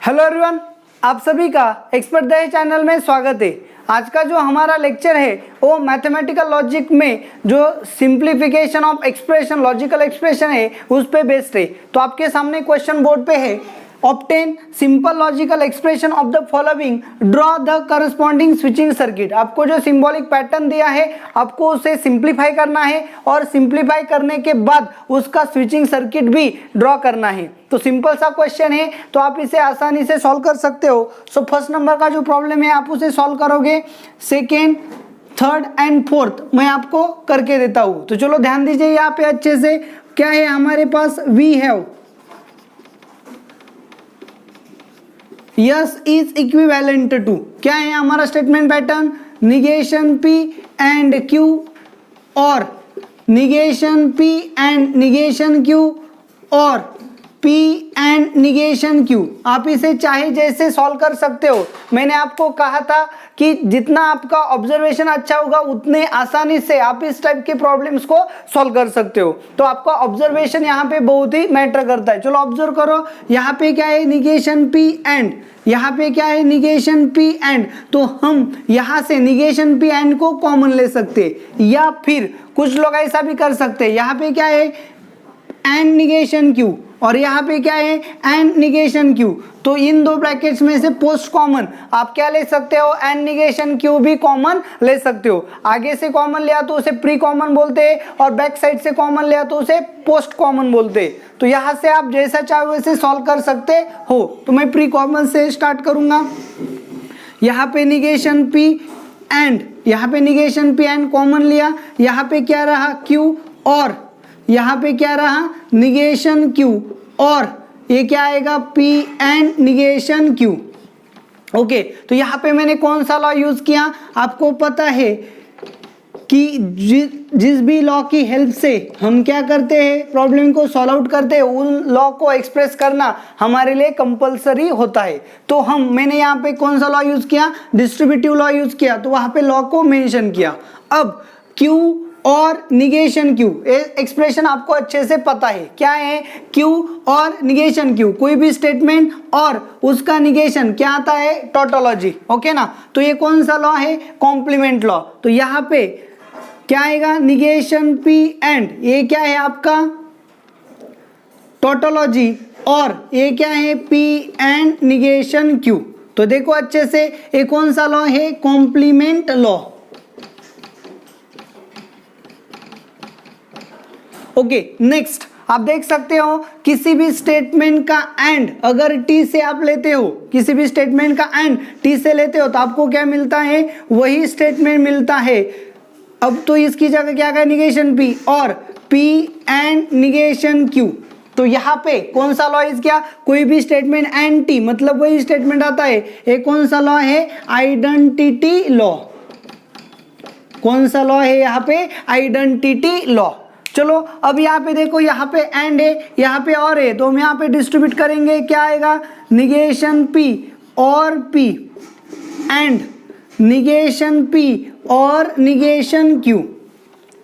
Hello everyone, आप सभी का एक्सपर्ट दहे चैनल में स्वागत है। आज का जो हमारा लेक्चर है वो मैथमेटिकल लॉजिक में जो simplification of expression, logical expression है उस पे बेस्ड है। तो आपके सामने क्वेश्चन बोर्ड पे है, obtain simple logical expression of the following, draw the corresponding switching circuit. आपको जो सिंबॉलिक पैटर्न दिया है आपको उसे सिंप्लीफाई करना है और सिंप्लीफाई करने के बाद उसका स्विचिंग सर्किट भी ड्रॉ करना है। तो सिंपल सा क्वेश्चन है, तो आप इसे आसानी से सॉल्व कर सकते हो। सो फर्स्ट नंबर का जो प्रॉब्लम है आप उसे सॉल्व करोगे, सेकेंड, थर्ड एंड फोर्थ मैं आपको करके देता हूँ। तो चलो ध्यान दीजिए यहाँ पे अच्छे से। क्या है हमारे पास, we have yes is equivalent to, क्या है हमारा statement pattern, negation P and Q और negation P and negation Q और पी एंड निगेशन क्यू। आप इसे चाहे जैसे सॉल्व कर सकते हो। मैंने आपको कहा था कि जितना आपका ऑब्जर्वेशन अच्छा होगा उतने आसानी से आप इस टाइप के प्रॉब्लम्स को सॉल्व कर सकते हो। तो आपका ऑब्जर्वेशन यहाँ पे बहुत ही मैटर करता है। चलो ऑब्जर्व करो, यहाँ पे क्या है, निगेशन पी एंड, यहाँ पे क्या है, निगेशन पी एंड। तो हम यहाँ से निगेशन पी एंड को कॉमन ले सकते हैं, या फिर कुछ लोग ऐसा भी कर सकते हैं, यहाँ पे क्या है एंड निगेशन क्यू और यहाँ पे क्या है एंड निगेशन क्यू। तो इन दो ब्रैकेट्स में से पोस्ट कॉमन आप क्या ले सकते हो, एंड निगेशन क्यू भी कॉमन ले सकते हो। आगे से कॉमन लिया तो उसे प्री कॉमन बोलते हैं और बैक साइड से कॉमन लिया तो उसे पोस्ट कॉमन बोलते हैं। तो यहाँ से आप जैसा चाहो वैसे सॉल्व कर सकते हो। तो मैं प्री कॉमन से स्टार्ट करूंगा। यहाँ पे निगेशन पी एंड, यहाँ पे निगेशन पी एंड कॉमन लिया, यहाँ पे क्या रहा क्यू और यहाँ पे क्या रहा निगेशन क्यू और ये क्या आएगा P and negation Q. Okay, तो यहाँ पे मैंने कौन सा लॉ यूज किया, आपको पता है कि जिस भी लॉ की हेल्प से हम क्या करते हैं, प्रॉब्लम को सॉल्व आउट करते हैं, उन लॉ को एक्सप्रेस करना हमारे लिए कंपलसरी होता है। तो मैंने यहाँ पे कौन सा लॉ यूज किया, डिस्ट्रीब्यूटिव लॉ यूज किया, तो वहां पे लॉ को मेंशन किया। अब क्यू और निगेशन क्यू एक्सप्रेशन आपको अच्छे से पता है, क्या है क्यू और निगेशन क्यू, कोई भी स्टेटमेंट और उसका निगेशन क्या आता है, टोटोलॉजी। ओके ना, तो ये कौन सा लॉ है, कॉम्प्लीमेंट लॉ। तो यहाँ पे क्या आएगा, निगेशन पी एंड, ये क्या है आपका टोटोलॉजी और ये क्या है पी एंड निगेशन क्यू। तो देखो अच्छे से, ये कौन सा लॉ है, कॉम्प्लीमेंट लॉ। ओके, नेक्स्ट आप देख सकते हो किसी भी स्टेटमेंट का एंड अगर टी से आप लेते हो, किसी भी स्टेटमेंट का एंड टी से लेते हो तो आपको क्या मिलता है, वही स्टेटमेंट मिलता है। अब तो इसकी जगह क्या है, निगेशन पी और पी एंड निगेशन क्यू। तो यहाँ पे कौन सा लॉ इज क्या, कोई भी स्टेटमेंट एंड टी मतलब वही स्टेटमेंट आता है। एक कौन सा लॉ है, आइडेंटिटी लॉ। कौन सा लॉ है यहाँ पे, आइडेंटिटी लॉ। चलो अब यहाँ पे देखो, यहाँ पे एंड है, यहाँ पे और है, तो हम यहाँ पे डिस्ट्रीब्यूट करेंगे, क्या आएगा निगेशन पी और पी एंड निगेशन पी और निगेशन क्यू।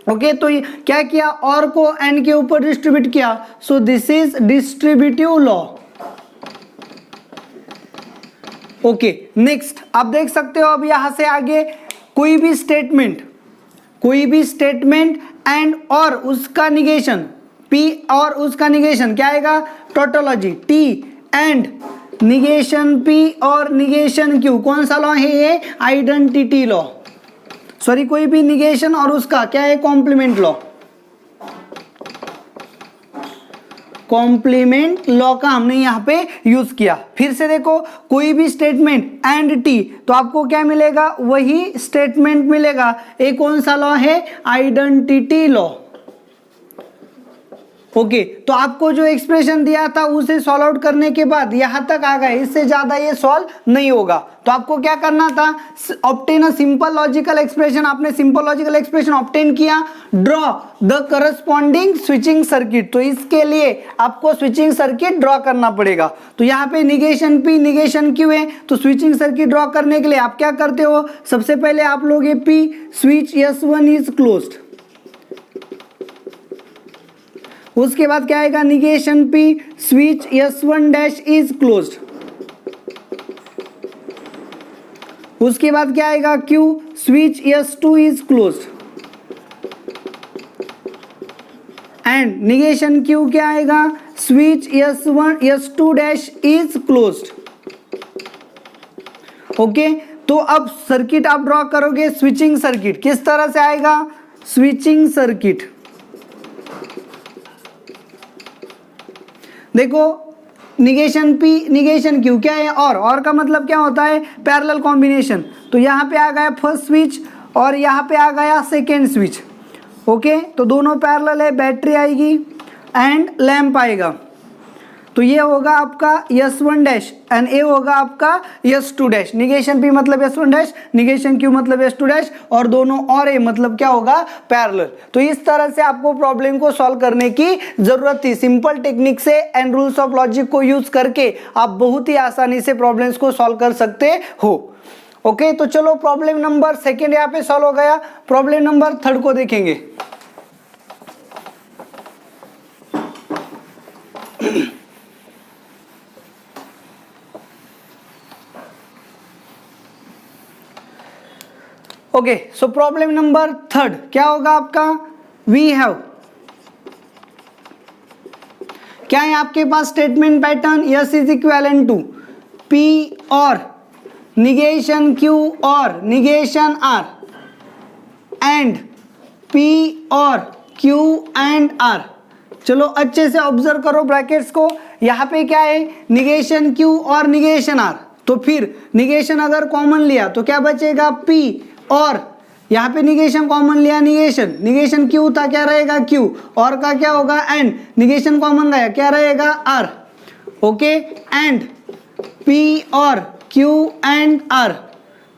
ओके, तो क्या किया, और को एंड के ऊपर डिस्ट्रीब्यूट किया। So this is distributive law. Okay, next आप देख सकते हो, अब यहाँ से आगे कोई भी स्टेटमेंट एंड और उसका निगेशन, पी और उसका निगेशन क्या आएगा, tautology. T and negation P और निगेशन क्यू, कौन सा लॉ है ये, आइडेंटिटी लॉ। सॉरी, कोई भी निगेशन और उसका क्या है, कॉम्प्लीमेंट लॉ। कॉम्प्लीमेंट लॉ का हमने यहाँ पे यूज किया। फिर से देखो, कोई भी स्टेटमेंट एंड टी, तो आपको क्या मिलेगा, वही स्टेटमेंट मिलेगा। एक कौन सा लॉ है, आइडेंटिटी लॉ। ओके, तो आपको जो एक्सप्रेशन दिया था उसे सॉल्व आउट करने के बाद यहाँ तक आ गए, इससे ज्यादा ये सॉल्व नहीं होगा। तो आपको क्या करना था, obtain a simple logical expression. आपने सिंपल लॉजिकल एक्सप्रेशन ऑब्टेन किया, draw the corresponding switching circuit. तो इसके लिए आपको स्विचिंग सर्किट ड्रॉ करना पड़ेगा। तो यहाँ पे निगेशन पी निगेशन क्यू है, तो स्विचिंग सर्किट ड्रॉ करने के लिए आप क्या करते हो, सबसे पहले आप लोग ये P switch S1 is closed, उसके बाद क्या आएगा, negation P switch S1 dash is closed. उसके बाद क्या आएगा Q, switch S2 is closed end negation Q क्या आएगा, switch S1 S2 dash is closed. Okay, तो अब सर्किट आप ड्रॉ करोगे, स्विचिंग सर्किट किस तरह से आएगा, स्विचिंग सर्किट देखो निगेशन P निगेशन Q क्या है, और का मतलब क्या होता है, पैरेलल कॉम्बिनेशन। तो यहाँ पे आ गया फर्स्ट स्विच और यहाँ पे आ गया सेकेंड स्विच। ओके, तो दोनों पैरेलल है, बैटरी आएगी एंड लैंप आएगा। तो ये होगा आपका S1 डैश एंड ये होगा आपका S2 डैश। निगेशन P मतलब S1 डैश, निगेशन Q मतलब S2 डैश, और दोनों और A मतलब क्या होगा, पैरेलल। तो इस तरह से आपको प्रॉब्लम को सॉल्व करने की जरूरत थी। सिंपल टेक्निक से एंड रूल्स ऑफ लॉजिक को यूज करके आप बहुत ही आसानी से प्रॉब्लम्स को सॉल्व कर सकते हो। ओके, तो चलो प्रॉब्लम नंबर सेकेंड यहाँ पे सॉल्व हो गया। प्रॉब्लम नंबर थर्ड को देखेंगे। Okay, so problem number third क्या होगा आपका, वी हैव, क्या है आपके पास statement pattern, S is equivalent to P और निगेशन Q और निगेशन R एंड P और Q एंड R। चलो अच्छे से ऑब्जर्व करो ब्रैकेट्स को, यहाँ पे क्या है, निगेशन Q और निगेशन R। तो फिर निगेशन अगर कॉमन लिया तो क्या बचेगा, P और यहाँ पे निगेशन कॉमन लिया, निगेशन Q था, क्या रहेगा Q, और का क्या होगा एंड, निगेशन कॉमन गया, क्या रहेगा R। ओके, एंड P और Q एंड R।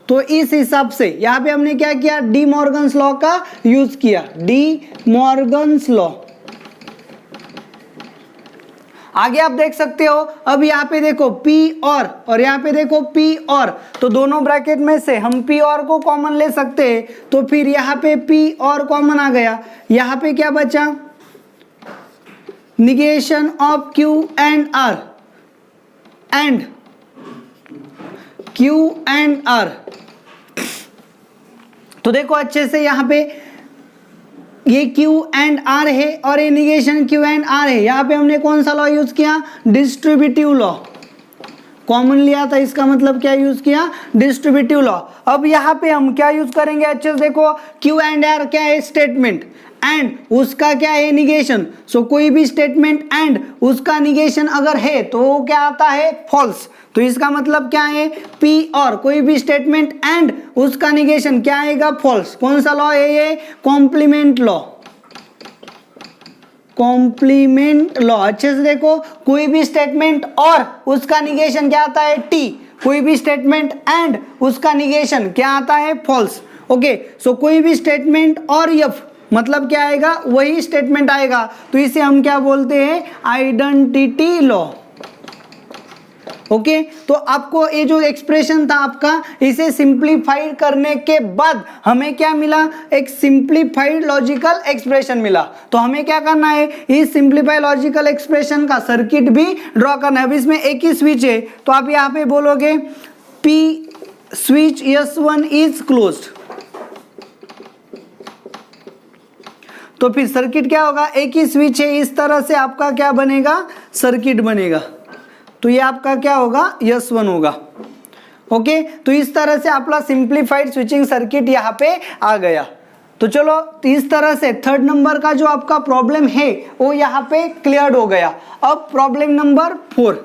तो इस हिसाब से यहाँ पे हमने क्या किया, डी मॉर्गन्स लॉ का यूज किया, डी मॉर्गन्स लॉ। आगे आप देख सकते हो, अब यहाँ पे देखो P और यहाँ पे देखो P और, तो दोनों ब्रैकेट में से हम P और को कॉमन ले सकते हैं। तो फिर यहाँ पे P और कॉमन आ गया, यहाँ पे क्या बचा, negation of Q and R and Q and R। तो देखो अच्छे से यहाँ पे ये Q एंड R है और ये निगेशन Q एंड R है। यहाँ पे हमने कौन सा लॉ यूज किया, डिस्ट्रीब्यूटिव लॉ, कॉमन लिया था, इसका मतलब क्या यूज किया, डिस्ट्रीब्यूटिव लॉ। अब यहाँ पे हम क्या यूज करेंगे, अच्छे से देखो, Q एंड R क्या है, स्टेटमेंट एंड उसका क्या है, निगेशन। सो कोई भी स्टेटमेंट एंड उसका निगेशन अगर है तो वो क्या आता है, फॉल्स। तो इसका मतलब क्या है, P और कोई भी स्टेटमेंट एंड उसका निगेशन क्या आएगा, फॉल्स। कौन सा लॉ है ये, कॉम्प्लीमेंट लॉ, कॉम्प्लीमेंट लॉ। अच्छे से देखो, कोई भी स्टेटमेंट और उसका निगेशन क्या आता है, T, कोई भी स्टेटमेंट एंड उसका निगेशन क्या आता है, फॉल्स। ओके, सो कोई भी स्टेटमेंट और F मतलब क्या आएगा, वही स्टेटमेंट आएगा। तो इसे हम क्या बोलते हैं, आइडेंटिटी लॉ। ओके, तो आपको ये जो एक्सप्रेशन था आपका, इसे सिंप्लीफाइड करने के बाद हमें क्या मिला, एक सिंप्लीफाइड लॉजिकल एक्सप्रेशन मिला। तो हमें क्या करना है, इस सिंप्लीफाइड लॉजिकल एक्सप्रेशन का सर्किट भी ड्रॉ करना है। अब इसमें एक ही स्विच है, तो आप यहाँ पे बोलोगे P switch S1 is closed. तो फिर सर्किट क्या होगा, एक ही स्विच है, इस तरह से आपका क्या बनेगा, सर्किट बनेगा। तो ये आपका क्या होगा, S1 होगा। ओके, तो इस तरह से आपका सिंप्लीफाइड स्विचिंग सर्किट यहाँ पे आ गया। तो चलो, तो इस तरह से थर्ड नंबर का जो आपका प्रॉब्लम है वो यहाँ पे क्लियर हो गया। अब प्रॉब्लम नंबर 4,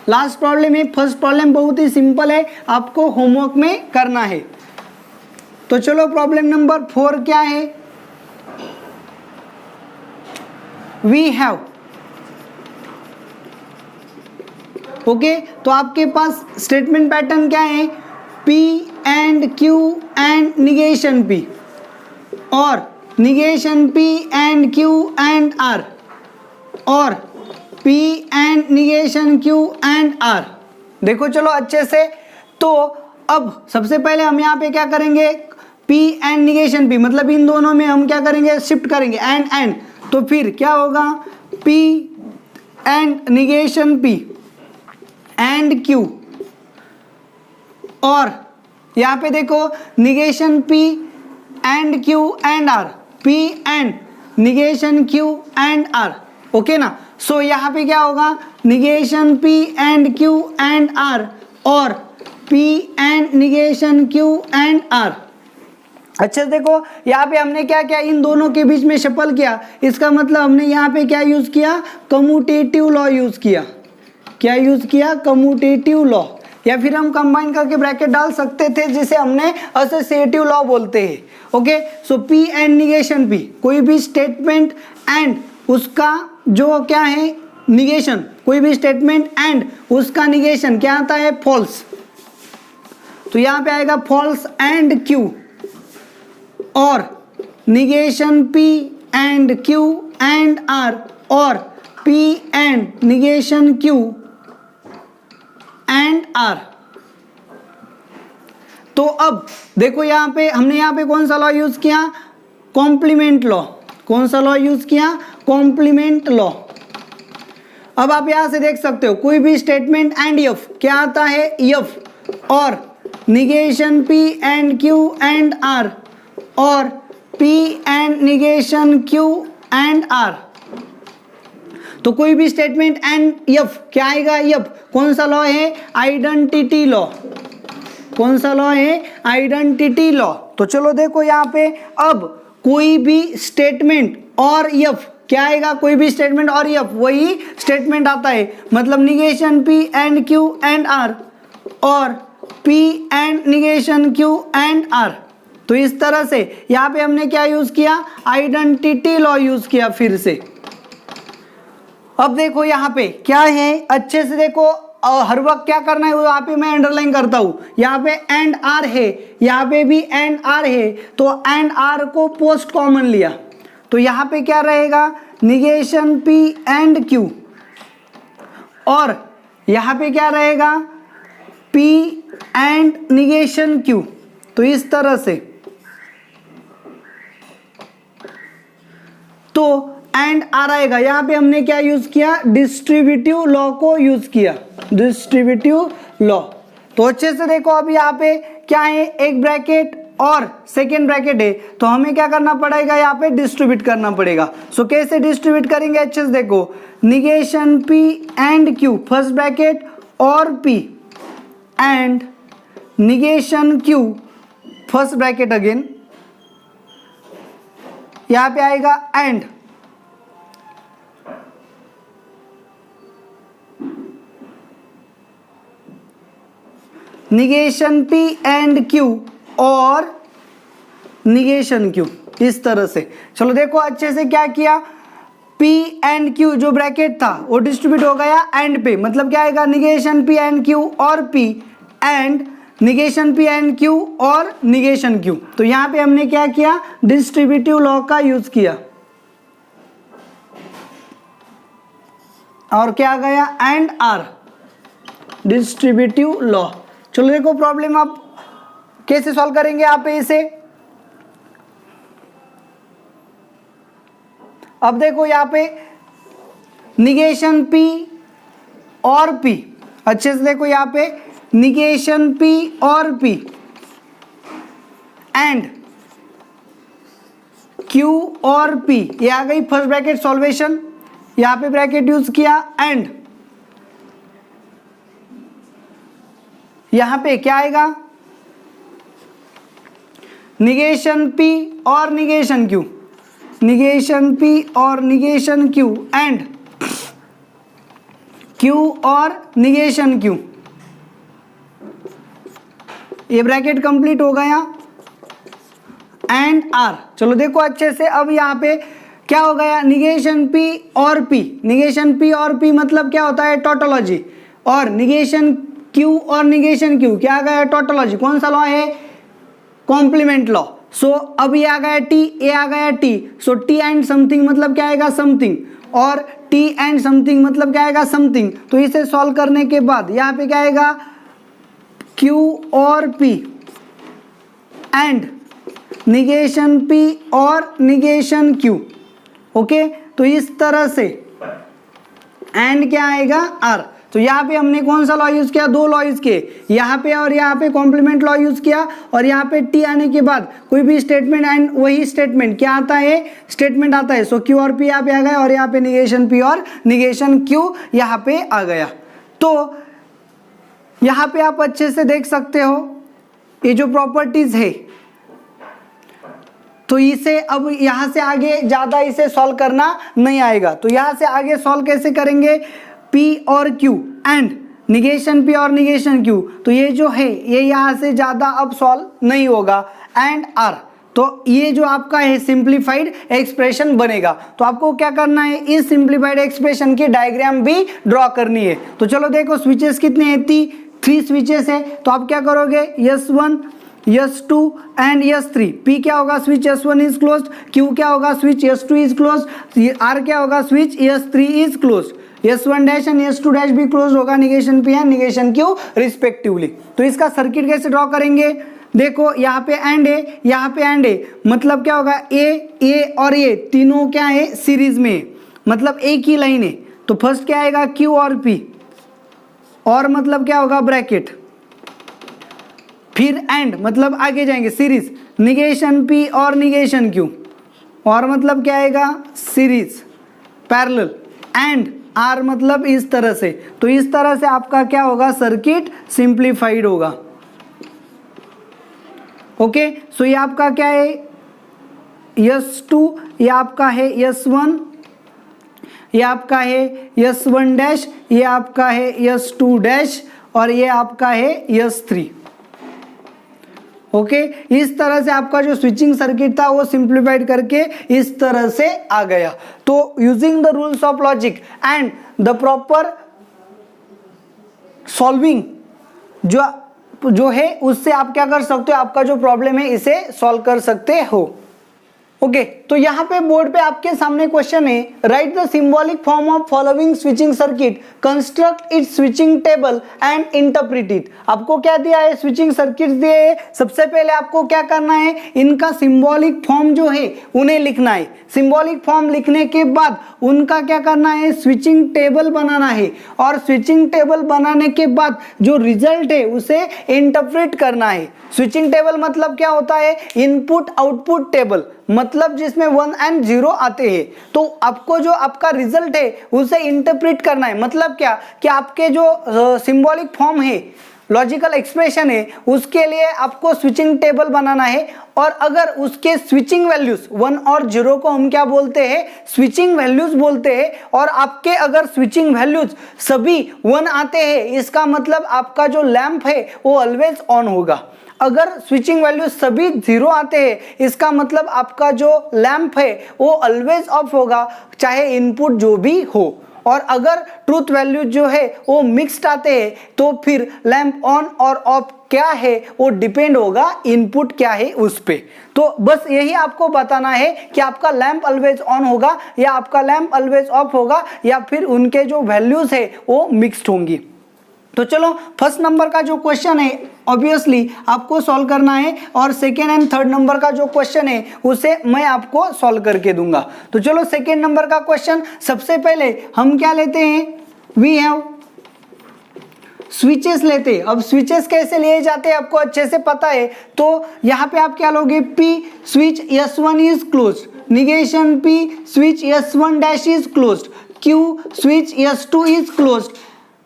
लास्ट प्रॉब्लम है। फर्स्ट प्रॉब्लम बहुत ही सिंपल है, आपको होमवर्क में करना है। तो चलो प्रॉब्लम नंबर 4 क्या है, वी हैव। ओके, तो आपके पास स्टेटमेंट पैटर्न क्या है, P and Q and negation P और negation P and Q and R और P and negation Q and R। देखो चलो अच्छे से, तो अब सबसे पहले हम यहाँ पे क्या करेंगे, P एंड निगेशन P मतलब इन दोनों में हम क्या करेंगे, शिफ्ट करेंगे एंड। तो फिर क्या होगा, P and negation P and Q और यहाँ पे देखो negation P and Q and R, P and negation Q and R, okay ना। सो यहाँ पे क्या होगा, negation P and Q and R और P and negation Q and R। अच्छा देखो यहाँ पे हमने क्या किया, इन दोनों के बीच में शफल किया, इसका मतलब हमने यहाँ पे क्या यूज किया, कम्यूटेटिव लॉ यूज किया। क्या यूज किया, कम्यूटेटिव लॉ, या फिर हम कंबाइन करके ब्रैकेट डाल सकते थे जिसे हमने एसोसिएटिव लॉ बोलते हैं। Okay, so P and negation P, कोई भी स्टेटमेंट एंड उसका जो क्या है निगेशन, कोई भी स्टेटमेंट एंड उसका निगेशन क्या आता है, फॉल्स। तो यहाँ पे आएगा फॉल्स एंड Q और negation P and Q and R और P and negation Q and R। तो अब देखो यहाँ पे हमने यहाँ पे कौन सा लॉ यूज किया, कॉम्प्लीमेंट लॉ। कौन सा लॉ यूज किया, कॉम्प्लीमेंट लॉ। अब आप यहां से देख सकते हो कोई भी स्टेटमेंट एंड F क्या आता है, F और negation P and Q and R और P and negation Q and R। तो कोई भी स्टेटमेंट एंड F क्या आएगा, F कौन सा लॉ है, आइडेंटिटी लॉ। कौन सा लॉ है, आइडेंटिटी लॉ। तो चलो देखो यहाँ पे अब कोई भी स्टेटमेंट और F क्या आएगा, कोई भी स्टेटमेंट और F वही स्टेटमेंट आता है, मतलब negation P and Q and R और P and negation Q and R। तो इस तरह से यहाँ पे हमने क्या यूज किया, आइडेंटिटी लॉ यूज किया फिर से। अब देखो यहाँ पे क्या है, अच्छे से देखो, हर वक्त क्या करना है वो यहाँ पे मैं अंडरलाइन करता हूँ। यहाँ पे एंड आर है, यहाँ पे भी एंड आर है, तो एंड आर को पोस्ट कॉमन लिया, तो यहाँ पे क्या रहेगा, निगेशन P एंड Q और यहाँ पे क्या रहेगा, P एंड निगेशन Q। तो इस तरह से तो एंड आर आएगा। यहाँ पे हमने क्या यूज किया, डिस्ट्रीब्यूटिव लॉ को यूज किया, डिस्ट्रीब्यूटिव लॉ। तो अच्छे से देखो अब यहाँ पे क्या है, एक ब्रैकेट और सेकेंड ब्रैकेट है, तो हमें क्या करना पड़ेगा, यहाँ पे डिस्ट्रीब्यूट करना पड़ेगा। सो कैसे डिस्ट्रीब्यूट करेंगे, अच्छे से देखो, negation P and Q first bracket और P and negation Q first bracket again, यहाँ पे आएगा and negation P and Q और निगेशन Q, इस तरह से। चलो देखो अच्छे से क्या किया, P एंड Q जो ब्रैकेट था वो डिस्ट्रीब्यूट हो गया एंड पे, मतलब क्या आएगा, निगेशन P एंड Q और P and negation P and Q और निगेशन Q। तो यहाँ पे हमने क्या किया, डिस्ट्रीब्यूटिव लॉ का यूज किया और क्या आ गया, एंड आर, डिस्ट्रीब्यूटिव लॉ। चलो देखो प्रॉब्लम आप कैसे सॉल्व करेंगे यहाँ पे इसे। अब देखो यहाँ पे निगेशन P और P, अच्छे से देखो यहाँ पे निगेशन P और P एंड Q और P, ये आ गई फर्स्ट ब्रैकेट सॉल्वेशन। यहाँ पे ब्रैकेट यूज किया एंड यहाँ पे क्या आएगा, निगेशन P और निगेशन Q, निगेशन P और निगेशन Q एंड Q और निगेशन Q, ये ब्रैकेट कंप्लीट हो गया एंड R। चलो देखो अच्छे से अब यहाँ पे क्या हो गया, निगेशन P और P, निगेशन P और P मतलब क्या होता है, टोटोलॉजी, और निगेशन Q और निगेशन Q क्या आ गया, टोटोलॉजी। कौन सा लॉ है, कॉम्प्लीमेंट लॉ। सो अब ये आ गया T, ये आ गया T, so T and something मतलब क्या आएगा, समथिंग, और T एंड समथिंग मतलब क्या आएगा, समथिंग। तो इसे सॉल्व करने के बाद यहाँ पे क्या आएगा, Q और P एंड निगेशन P और निगेशन Q, ओके। तो इस तरह से एंड क्या आएगा, R। तो यहाँ पे हमने कौन सा लॉ यूज किया, दो लॉ यूज किए, यहाँ पे और यहाँ पे कॉम्प्लीमेंट लॉ यूज किया, और यहाँ पे टी आने के बाद कोई भी स्टेटमेंट एंड वही स्टेटमेंट क्या आता है, स्टेटमेंट आता है। सो क्यू और पी यहाँ पे आ गया, और यहाँ पे निगेशन पी और निगेशन क्यू यहाँ पे आ गया। तो यहाँ पे आप अच्छे से देख सकते हो ये जो प्रॉपर्टीज है, तो इसे अब यहाँ से आगे ज़्यादा इसे सॉल्व करना नहीं आएगा। तो यहाँ से आगे सॉल्व कैसे करेंगे, P और Q एंड निगेशन P और निगेशन Q, तो ये जो है ये यहाँ से ज़्यादा अब सॉल्व नहीं होगा, एंड R, तो ये जो आपका है सिंप्लीफाइड एक्सप्रेशन बनेगा। तो आपको क्या करना है, इस सिंप्लीफाइड एक्सप्रेशन की डायग्राम भी ड्रॉ करनी है। तो चलो देखो स्विचेस कितने हैं, 3 स्विचेस है। तो आप क्या करोगे, S1 S2 and S3, P क्या होगा, switch S1 is closed, Q क्या होगा, switch S2 is closed, R क्या होगा, switch S3 is closed, S1 dash and S2 dash भी क्लोज होगा, negation P and negation Q respectively. तो इसका सर्किट कैसे ड्रॉ करेंगे, देखो यहाँ पे एंड है, यहाँ पे एंड है, मतलब क्या होगा, A और A तीनों क्या है, सीरीज में, मतलब एक ही लाइन है। तो फर्स्ट क्या आएगा, Q और P, और मतलब क्या होगा, ब्रैकेट, फिर एंड मतलब आगे जाएंगे सीरीज, निगेशन P और निगेशन Q, और मतलब क्या आएगा, सीरीज पैरेलल, एंड R मतलब इस तरह से। तो इस तरह से आपका क्या होगा, सर्किट सिंप्लीफाइड होगा। ओके, सो ये आपका क्या है, S2, ये आपका है S1, ये आपका है S1 डैश, ये आपका है S2 डैश, और ये आपका है S3। ओके, इस तरह से आपका जो स्विचिंग सर्किट था वो सिंप्लीफाइड करके इस तरह से आ गया। तो using the rules of logic and the proper solving जो है उससे आप क्या कर सकते हो, आपका जो प्रॉब्लम है इसे सॉल्व कर सकते हो। ओके, तो यहाँ पे बोर्ड पे आपके सामने क्वेश्चन है, right the symbolic form of following switching circuit, construct it's switching table and interpret it. आपको क्या दिया है, स्विचिंग सर्किट दिए है। सबसे पहले आपको क्या करना है, इनका सिंबॉलिक फॉर्म जो है उन्हें लिखना है। सिंबॉलिक फॉर्म लिखने के बाद उनका क्या करना है, स्विचिंग टेबल बनाना है, और स्विचिंग टेबल बनाने के बाद जो रिजल्ट है उसे इंटरप्रेट करना है। स्विचिंग टेबल मतलब क्या होता है, इनपुट आउटपुट टेबल, मतलब जिसमें 1 एंड 0 आते हैं। तो आपको जो आपका रिजल्ट है उसे इंटरप्रेट करना है। मतलब क्या कि आपके जो सिंबॉलिक फॉर्म है, लॉजिकल एक्सप्रेशन है, उसके लिए आपको स्विचिंग टेबल बनाना है, और अगर उसके स्विचिंग वैल्यूज 1 और 0 को हम क्या बोलते हैं, स्विचिंग वैल्यूज बोलते हैं, और आपके अगर स्विचिंग वैल्यूज सभी 1 आते हैं, इसका मतलब आपका जो लैंप है वो ऑलवेज ऑन होगा। अगर स्विचिंग वैल्यू सभी 0 आते हैं, इसका मतलब आपका जो लैंप है वो ऑलवेज ऑफ होगा, चाहे इनपुट जो भी हो। और अगर ट्रूथ वैल्यू जो है वो मिक्स्ड आते हैं, तो फिर लैंप ऑन और ऑफ क्या है वो डिपेंड होगा इनपुट क्या है उस पे। तो बस यही आपको बताना है कि आपका लैंप ऑलवेज ऑन होगा, या आपका लैंप ऑलवेज ऑफ होगा, या फिर उनके जो वैल्यूज है वो मिक्स्ड होंगी। तो चलो फर्स्ट नंबर का जो क्वेश्चन है ऑब्वियसली आपको सॉल्व करना है, और सेकेंड एंड थर्ड नंबर का जो क्वेश्चन है उसे मैं आपको सॉल्व करके दूंगा। तो चलो सेकेंड नंबर का क्वेश्चन, सबसे पहले हम क्या लेते हैं, वी हैव स्विचेस लेते हैं। अब स्विचेस कैसे लिए जाते हैं आपको अच्छे से पता है। तो यहाँ पे आप क्या लोगे, P switch S1 is closed, negation P switch S1 dash is closed, Q switch S2 is closed,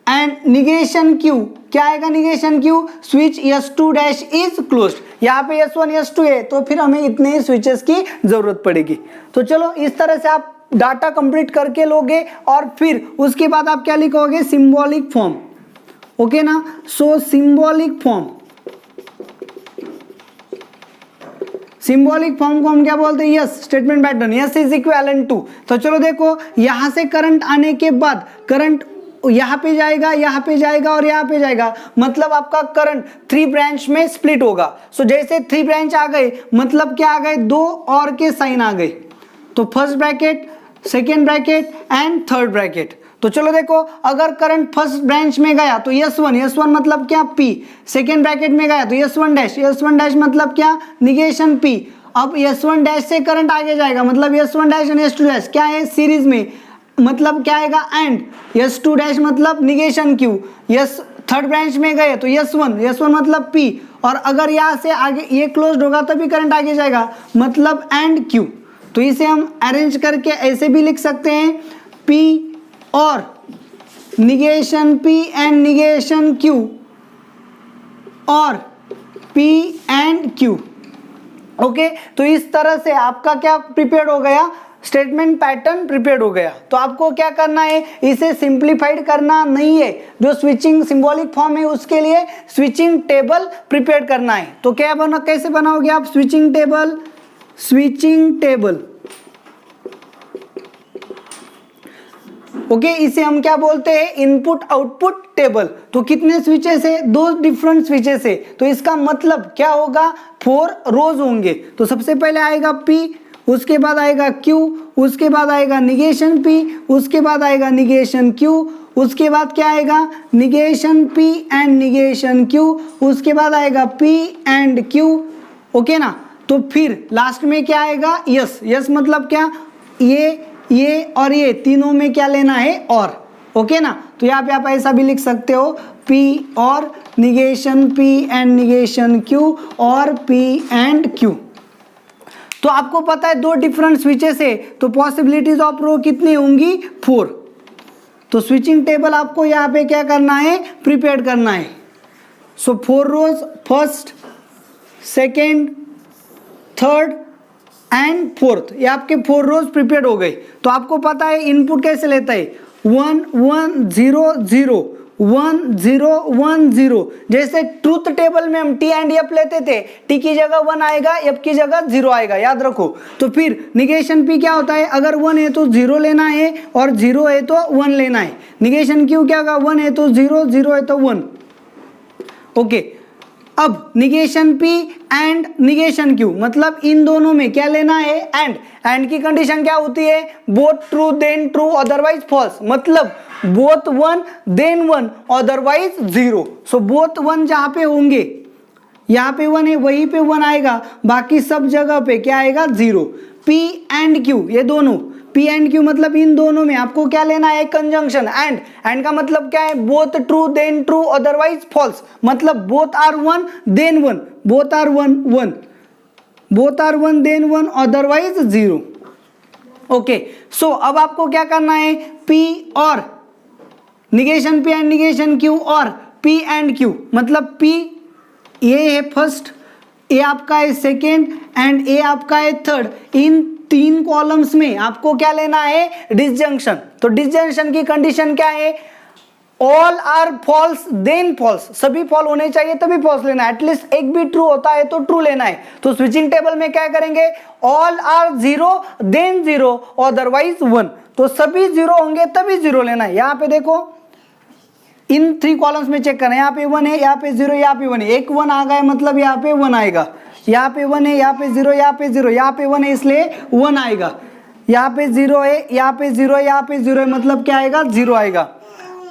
and negation Q क्या आएगा, negation Q switch S2 dash is closed. यहाँ पे S1 S2 है, तो फिर हमें इतने ही स्विचेस की जरूरत पड़ेगी। तो चलो इस तरह से आप डाटा कंप्लीट करके लोगे, और फिर उसके बाद आप क्या लिखोगे, सिंबॉलिक फॉर्म। ओके ना, so symbolic form, symbolic form को हम क्या बोलते हैं, yes statement pattern, yes is equivalent to. तो चलो देखो, यहां से करंट आने के बाद करंट यहाँ पे जाएगा, यहाँ पे जाएगा, और यहाँ पे जाएगा, मतलब आपका करंट 3 ब्रांच में स्प्लिट होगा। सो जैसे 3 ब्रांच आ गए, मतलब क्या आ गए, 2 और के साइन आ गए। तो first bracket, second bracket and third bracket. तो चलो देखो, अगर करंट फर्स्ट ब्रांच में गया तो S1 मतलब क्या, P। सेकेंड ब्रैकेट में गया तो S1 डैश मतलब क्या, निगेशन P। अब S1 डैश से करंट आगे जाएगा, मतलब S1 dash and S2 dash क्या है, सीरीज में, मतलब क्या आएगा एंड, यस टू डैश मतलब negation Q, yes third branch में गए तो यस वन मतलब पी, और अगर यहाँ से आगे ये क्लोज्ड होगा तभी करंट आगे जाएगा मतलब एंड क्यू। तो इसे हम अरेंज करके ऐसे भी लिख सकते हैं पी और negation P and negation Q और पी एंड क्यू। ओके, तो इस तरह से आपका क्या प्रिपेयर हो गया, स्टेटमेंट पैटर्न प्रिपेयर हो गया। तो आपको क्या करना है, इसे सिंप्लीफाइड करना नहीं है, जो स्विचिंग सिंबॉलिक फॉर्म है उसके लिए स्विचिंग टेबल प्रिपेयर करना है। तो क्या बना, कैसे बनाओगे आप switching table, switching table. Okay, इसे हम क्या बोलते हैं, इनपुट आउटपुट टेबल। तो कितने स्विचेस है, 2 डिफरेंट स्विचेस है, तो इसका मतलब क्या होगा, 4 रोज होंगे। तो सबसे पहले आएगा P, उसके बाद आएगा Q, उसके बाद आएगा निगेशन P, उसके बाद आएगा निगेशन Q, उसके बाद क्या आएगा negation P and negation Q, उसके बाद आएगा P एंड Q। ओके ना, तो फिर लास्ट में क्या आएगा, यस। यस मतलब क्या, ये और ये तीनों में क्या लेना है, और। ओके ना, तो यहाँ पे आप ऐसा भी लिख सकते हो P और negation P and negation Q और P एंड Q। तो आपको पता है 2 डिफरेंट स्विचेस है, तो पॉसिबिलिटीज ऑफ रो कितनी होंगी, 4। तो स्विचिंग टेबल आपको यहाँ पे क्या करना है, प्रिपेयर करना है। So 4 rows, first, second, third and fourth, ये आपके 4 रोज प्रिपेयर हो गए। तो आपको पता है इनपुट कैसे लेता है, 1 1 0 0 1 0 1 0। जैसे ट्रूथ टेबल में हम टी एंड एफ लेते थे, टी की जगह 1 आएगा, एफ की जगह 0 आएगा, याद रखो। तो फिर निगेशन पी क्या होता है, अगर 1 है तो 0 लेना है और 0 है तो 1 लेना है। निगेशन क्यू क्या होगा, 1 है तो 0, 0 है तो 1। ओके, अब negation P and negation Q, मतलब इन दोनों में क्या लेना है, एंड की कंडीशन क्या होती है, both true then true otherwise false, मतलब both 1 then 1 otherwise 0। So both 1 जहां पे होंगे, यहाँ पे 1 है वहीं पे 1 आएगा, बाकी सब जगह पे क्या आएगा, 0। P एंड Q, ये दोनों P एंड Q मतलब इन दोनों में आपको क्या लेना है, कंजंक्शन। एंड का मतलब क्या है, both true then true otherwise false, मतलब both are 1 then 1, both are 1 1, both are 1 then 1 otherwise 0। Okay, so अब आपको क्या करना है, P और negation P and negation Q और P एंड Q, मतलब P ये है फर्स्ट, ए आपका है सेकेंड एंड ए आपका है थर्ड। इन 3 कॉलम्स में आपको क्या लेना है, डिसजंक्शन। तो डिसजंक्शन की कंडीशन क्या है, all are false then false, सभी फॉल होने चाहिए तभी फॉल्स लेना है, एटलीस्ट एक भी ट्रू होता है तो ट्रू लेना है। तो स्विचिंग टेबल में क्या करेंगे, ऑल आर 0 देन 0 अदरवाइज 1, तो सभी 0 होंगे तभी 0 लेना है। यहाँ पे देखो इन 3 कॉलम्स में चेक करें, यहाँ पे 1 है, यहाँ पे 0, यहाँ पे 1 है, एक 1 आ गया मतलब यहाँ पे 1 आएगा, यहाँ पे 1 है, यहाँ पे 0, यहाँ पे 0, यहाँ पे 1 है इसलिए 1 आएगा, यहाँ पे 0 है, यहाँ पे 0 है, यहाँ पे 0 है, मतलब क्या आएगा, 0 आएगा।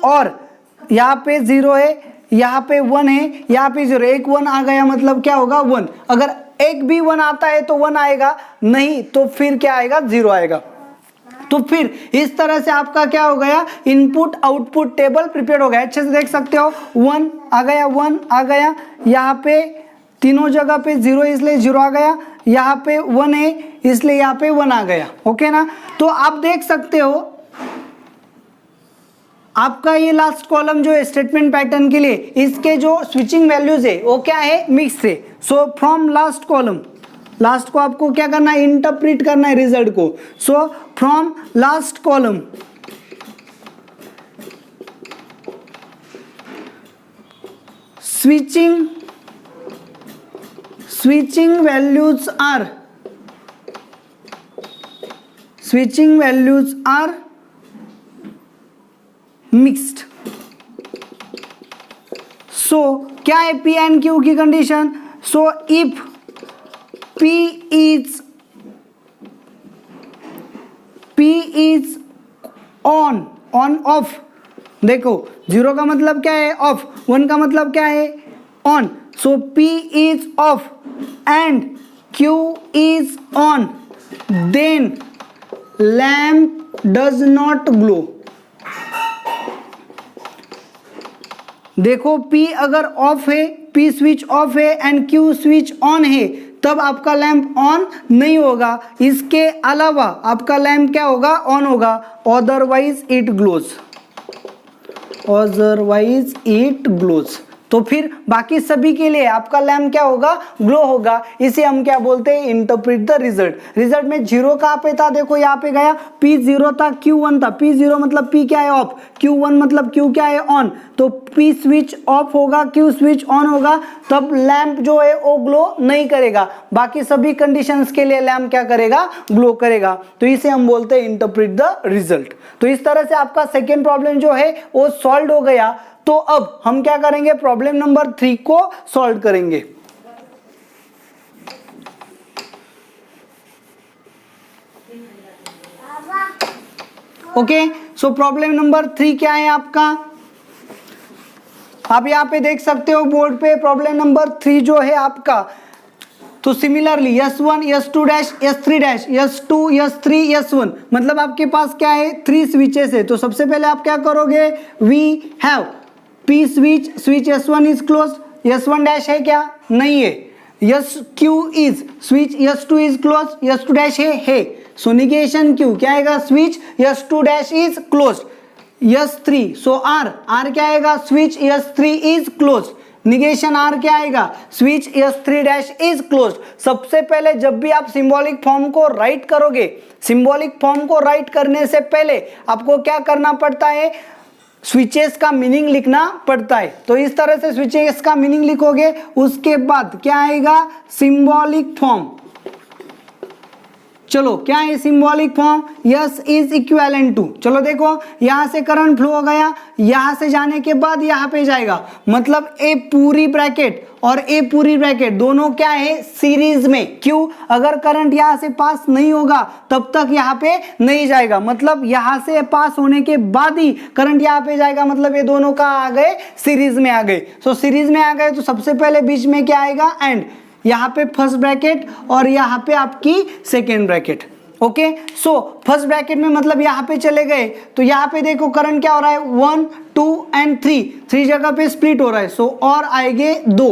और यहाँ पे 0 है, यहाँ पे 1 है, यहाँ पे 0, एक 1 आ गया मतलब क्या होगा, 1। अगर एक भी 1 आता है तो 1 आएगा, नहीं तो फिर क्या आएगा, 0 आएगा। तो फिर इस तरह से आपका क्या हो गया, इनपुट आउटपुट टेबल प्रिपेयर हो गया। अच्छे से देख सकते हो, 1 आ गया, 1 आ गया, यहाँ पे तीनों जगह पे 0 इसलिए 0 आ गया, यहाँ पे 1 है इसलिए यहाँ पे 1 आ गया। ओके ना, तो आप देख सकते हो आपका ये लास्ट कॉलम जो है स्टेटमेंट पैटर्न के लिए, इसके जो स्विचिंग वैल्यूज है वो क्या है, मिक्स है। So from last column, last को आपको क्या करना है, इंटरप्रेट करना है रिजल्ट को। So from last column switching values are mixed। सो क्या है P एंड Q की condition, so if P is on of, देखो 0 का मतलब क्या है, ऑफ, 1 का मतलब क्या है, on. So P is off and Q is on, then lamp does not glow. देखो P अगर ऑफ है, P स्विच ऑफ है एंड Q स्विच ऑन है, तब आपका लैंप ऑन नहीं होगा। इसके अलावा आपका लैंप क्या होगा? ऑन होगा। Otherwise it glows, otherwise it glows. तो फिर बाकी सभी के लिए आपका लैंप क्या होगा? ग्लो होगा। इसे हम क्या बोलते हैं? Interpret the result. रिजल्ट में जीरो कहाँ पे था? देखो यहाँ पे गया, P जीरो था, Q1 था। P जीरो मतलब P क्या है? ऑफ। Q1 मतलब Q क्या है? ऑन। तो P स्विच ऑफ होगा, Q स्विच ऑन होगा, तब लैंप जो है वो ग्लो नहीं करेगा। बाकी सभी कंडीशंस के लिए लैंप क्या करेगा? ग्लो करेगा। तो इसे हम बोलते हैं इंटरप्रेट द रिजल्ट। तो इस तरह से आपका सेकेंड प्रॉब्लम जो है वो सॉल्व हो गया। तो अब हम क्या करेंगे? प्रॉब्लम नंबर 3 को सॉल्व करेंगे। ओके, सो प्रॉब्लम नंबर 3 क्या है आपका? आप यहां पे देख सकते हो बोर्ड पे, प्रॉब्लम नंबर 3 जो है आपका। तो similarly S1, S2 dash, S3 dash, S2, S3, S1, मतलब आपके पास क्या है? 3 स्विचेस है। तो सबसे पहले आप क्या करोगे? We have P switch, switch S1 is close, S1 dash है क्या? नहीं है। SQ is switch, S2 is close, S2 dash है। सो निगेशन Q क्या आएगा? Switch S2 dash is close. S3, so R क्या आएगा? Switch S3 is close. Negation R क्या आएगा? Switch S3 dash is close. सबसे पहले जब भी आप सिंबॉलिक फॉर्म को राइट करोगे, सिंबॉलिक फॉर्म को राइट करने से पहले आपको क्या करना पड़ता है? स्विचेस का मीनिंग लिखना पड़ता है। तो इस तरह से स्विचेस का मीनिंग लिखोगे, उसके बाद क्या आएगा? Symbolic form. चलो क्या है symbolic form? Yes is equivalent to. चलो देखो, यहां से करंट फ्लो हो गया, यहां से जाने के बाद यहां पे जाएगा, मतलब ए पूरी ब्रैकेट और ए पूरी ब्रैकेट दोनों क्या है? सीरीज में। क्यों? अगर करंट यहां से पास नहीं होगा तब तक यहां पे नहीं जाएगा, मतलब यहां से पास होने के बाद ही करंट यहां पे जाएगा, मतलब ये दोनों कहां आ गए? सीरीज में आ गए। तो सीरीज में आ गए तो सबसे पहले बीच में क्या आएगा? एंड। यहाँ पे फर्स्ट ब्रैकेट और यहाँ पे आपकी second bracket. Okay, so first bracket में मतलब यहाँ पे चले गए तो यहाँ पे देखो करंट क्या हो रहा है? 1, 2 एंड 3 जगह पे स्प्लिट हो रहा है। सो और आएंगे 2,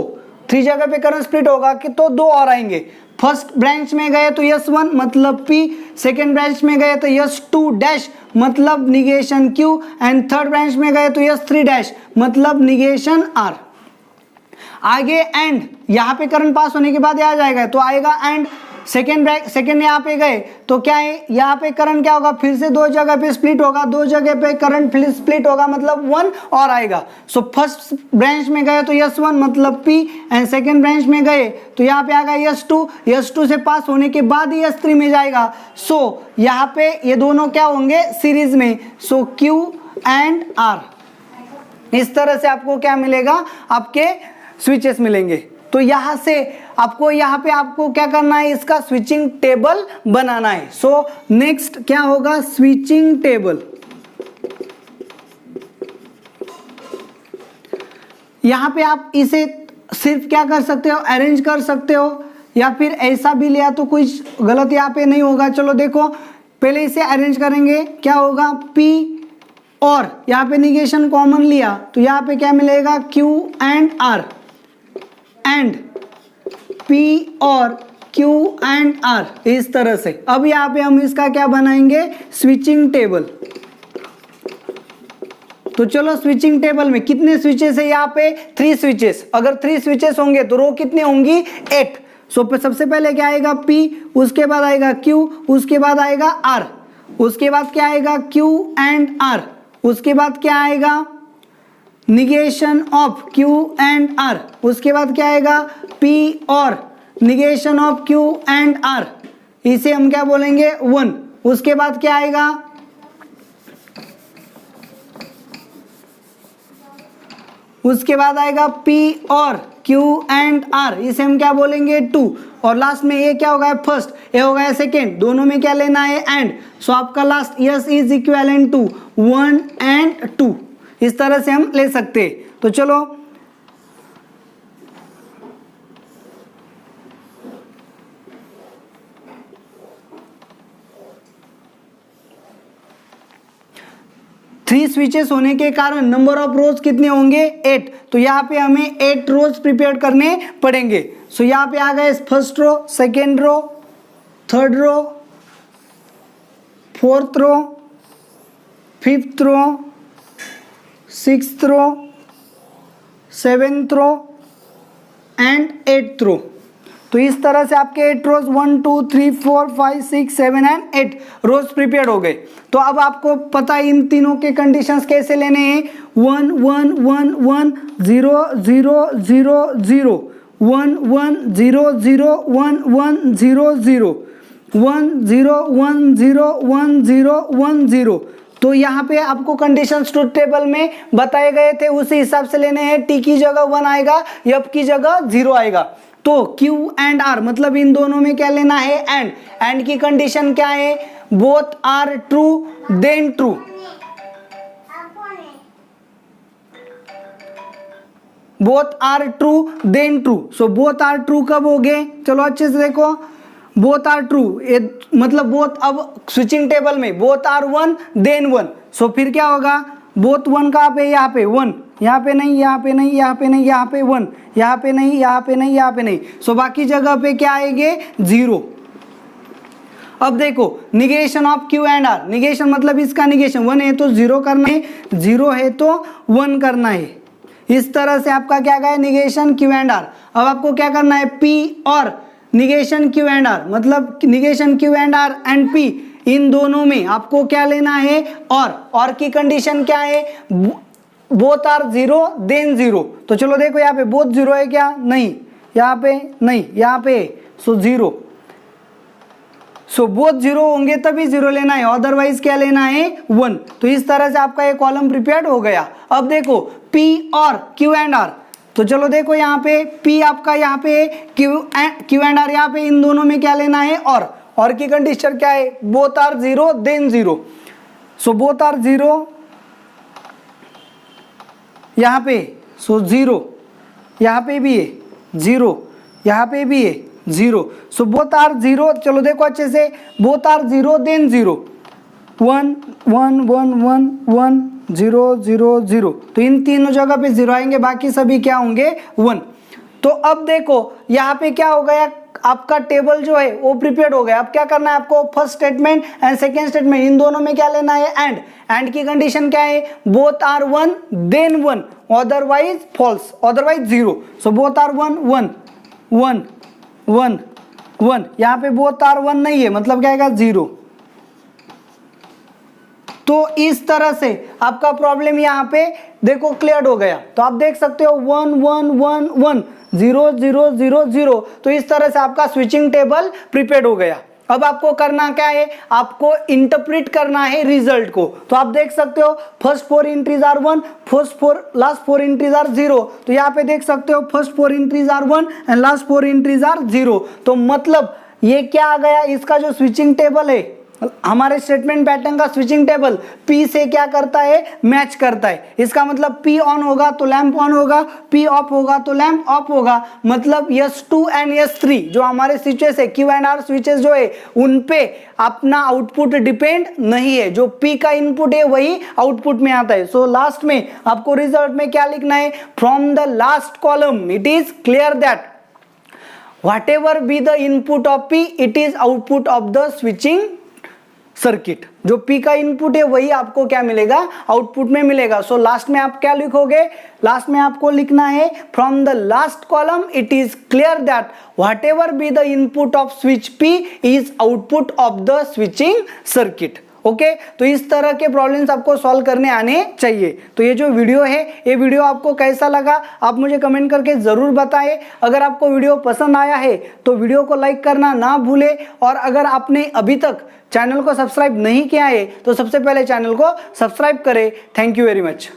3 जगह पे करंट स्प्लिट होगा कि तो 2 और आएंगे। फर्स्ट ब्रांच में गए तो S1 मतलब P, सेकेंड ब्रांच में गए तो S2 डैश मतलब negation Q and third branch में गए तो S3 डैश मतलब निगेशन R। आगे एंड, यहाँ पे करंट पास होने के बाद आ जाएगा तो आएगा एंड। सेकेंड यहाँ पे गए तो क्या है? यहाँ पे करंट क्या होगा? फिर से 2 जगह पे स्प्लिट होगा, 2 जगह पे करंट फिर स्प्लिट होगा, मतलब 1 और आएगा। सो फर्स्ट ब्रांच में गए तो S1 मतलब P एंड सेकेंड ब्रांच में गए तो यहाँ पे आ गया S2, S2 से पास होने के बाद ही S3 में जाएगा। सो यहाँ पे ये दोनों क्या होंगे? सीरीज में। सो Q एंड R। इस तरह से आपको क्या मिलेगा? आपके स्विचेस मिलेंगे। तो यहां से आपको यहाँ पे आपको क्या करना है? इसका स्विचिंग टेबल बनाना है। सो नेक्स्ट क्या होगा? Switching table. यहां पे आप इसे सिर्फ क्या कर सकते हो? अरेंज कर सकते हो, या फिर ऐसा भी लिया तो कुछ गलत यहाँ पे नहीं होगा। चलो देखो, पहले इसे अरेंज करेंगे। क्या होगा? P और यहाँ पे निगेशन कॉमन लिया तो यहाँ पे क्या मिलेगा? Q and R and P और Q एंड R। इस तरह से अब यहाँ पे हम इसका क्या बनाएंगे? Switching table. तो चलो स्विचिंग टेबल में कितने स्विचेस है? यहाँ पे 3 स्विचेस। अगर 3 स्विचेस होंगे तो रो कितने होंगी? 8। सो सबसे पहले क्या आएगा? P, उसके बाद आएगा Q, उसके बाद आएगा R, उसके बाद क्या आएगा? Q एंड R, उसके बाद क्या आएगा? Negation of Q and R, उसके बाद क्या आएगा? P और negation of Q and R, इसे हम क्या बोलेंगे? 1। उसके बाद क्या आएगा? उसके बाद आएगा P और Q एंड R, इसे हम क्या बोलेंगे? 2। और लास्ट में ये क्या होगा? फर्स्ट, ये हो गया सेकेंड, दोनों में क्या लेना है? एंड। सो आपका last yes is equivalent to 1 and 2। इस तरह से हम ले सकते हैं। तो चलो 3 स्विचेस होने के कारण नंबर ऑफ रोज कितने होंगे 8। तो यहाँ पे हमें 8 रोज प्रिपेयर करने पड़ेंगे। सो यहाँ पे आ गए first row, second row, third row, fourth row, fifth row, sixth row, seventh row and 8th row. तो इस तरह से आपके 8 रोज 1 2 3 4 5 6 7 एंड 8 रोज प्रिपेयर हो गए। तो अब आपको पता है इन तीनों के कंडीशंस कैसे लेने हैं। 1 1 1 1 0 0 0 0 1 1 0 0 1 1 0 0 1 0 1 0 1 0 1 0। तो यहाँ पे आपको कंडीशन ट्रुथ टेबल में बताए गए थे, उसी हिसाब से लेने हैं। टी की जगह 1 आएगा, एफ की जगह 0 आएगा। तो Q एंड R मतलब इन दोनों में क्या लेना है एंड की कंडीशन क्या है, both are true then true. Both are true then true. So both are true कब हो गए, चलो अच्छे से देखो। बोथ आर ट्रू मतलब बोथ, अब स्विचिंग टेबल में बोथ आर 1 देन 1। सो फिर क्या होगा, बोथ 1 कहाँ पे, यहाँ पे 1, यहाँ पे नहीं, यहाँ पे नहीं, यहाँ पे नहीं, यहाँ पे 1, यहाँ पे नहीं, यहाँ पे नहीं, यहाँ पे नहीं। सो बाकी जगह पे क्या आएंगे 0। अब देखो negation of Q and R, negation मतलब इसका निगेशन 1 है तो 0 करना है, 0 है तो 1 करना है। इस तरह से आपका क्या गया निगेशन Q एंड R। अब आपको क्या करना है P और निगेशन Q एंड R मतलब negation Q and R and P, इन दोनों में आपको क्या लेना है और की कंडीशन क्या है, बोथ आर 0 देन 0। तो चलो देखो यहाँ पे बोथ 0 है क्या, नहीं, यहाँ पे नहीं, यहाँ पे सो 0। सो बोथ 0 होंगे तभी 0 लेना है, अदरवाइज क्या लेना है 1। तो इस तरह से आपका ये कॉलम प्रिपेयर्ड हो गया। अब देखो P और Q एंड R, तो चलो देखो यहाँ पे P आपका यहाँ पे Q एंड R, यहाँ पे इन दोनों में क्या लेना है और की कंडीशन क्या है, both are 0 then 0। So both are 0 यहाँ पे, सो 0 यहाँ पे भी है 0, यहाँ पे भी है 0। सो बोथ आर 0, चलो देखो अच्छे से, बोथ आर 0 देन 0, 1 1 1 1 1 0 0 0। तो इन तीनों जगह पे 0 आएंगे, बाकी सभी क्या होंगे 1। तो अब देखो यहाँ पे क्या हो गया, आपका टेबल जो है वो प्रिपेयर्ड हो गया। अब क्या करना है आपको, first statement and second statement in दोनों में क्या लेना है एंड की कंडीशन क्या है, both are 1 then 1, otherwise false, otherwise 0। So both are 1 1 1 1 1, यहाँ पे बोथ आर 1 नहीं है मतलब क्या आएगा 0। तो इस तरह से आपका प्रॉब्लम यहाँ पे देखो क्लियर हो गया। तो आप देख सकते हो 1 1 1 1 0 0 0 0। तो इस तरह से आपका स्विचिंग टेबल प्रिपेयर्ड हो गया। अब आपको करना क्या है, आपको इंटरप्रेट करना है रिजल्ट को। तो आप देख सकते हो first 4 entries are 1, last 4 entries are 0। तो यहाँ पे देख सकते हो first 4 entries are 1 and last 4 entries are 0। तो मतलब ये क्या आ गया, इसका जो स्विचिंग टेबल है, हमारे स्टेटमेंट पैटर्न का स्विचिंग टेबल P से क्या करता है, मैच करता है। इसका मतलब P ऑन होगा तो लैंप ऑन होगा, P ऑफ होगा तो लैंप ऑफ होगा। मतलब S2 एंड S3 जो हमारे स्विचेस है, Q एंड R स्विचेस जो है, उन पे अपना आउटपुट डिपेंड नहीं है। जो P का इनपुट है वही आउटपुट में आता है। सो लास्ट में आपको रिजल्ट में क्या लिखना है, from the last column it is clear that whatever be the input of P, it is output of the switching circuit. जो P का इनपुट है वही आपको क्या मिलेगा, आउटपुट में मिलेगा। सो लास्ट में आप क्या लिखोगे, लास्ट में आपको लिखना है from the last column it is clear that what ever be the input off switch P is output of the switching circuit. Okay, तो इस तरह के प्रॉब्लम्स आपको सॉल्व करने आने चाहिए। तो ये जो वीडियो है, ये वीडियो आपको कैसा लगा आप मुझे कमेंट करके ज़रूर बताएं। अगर आपको वीडियो पसंद आया है तो वीडियो को लाइक करना ना भूले, और अगर आपने अभी तक चैनल को सब्सक्राइब नहीं किया है तो सबसे पहले चैनल को सब्सक्राइब करें। Thank you very much.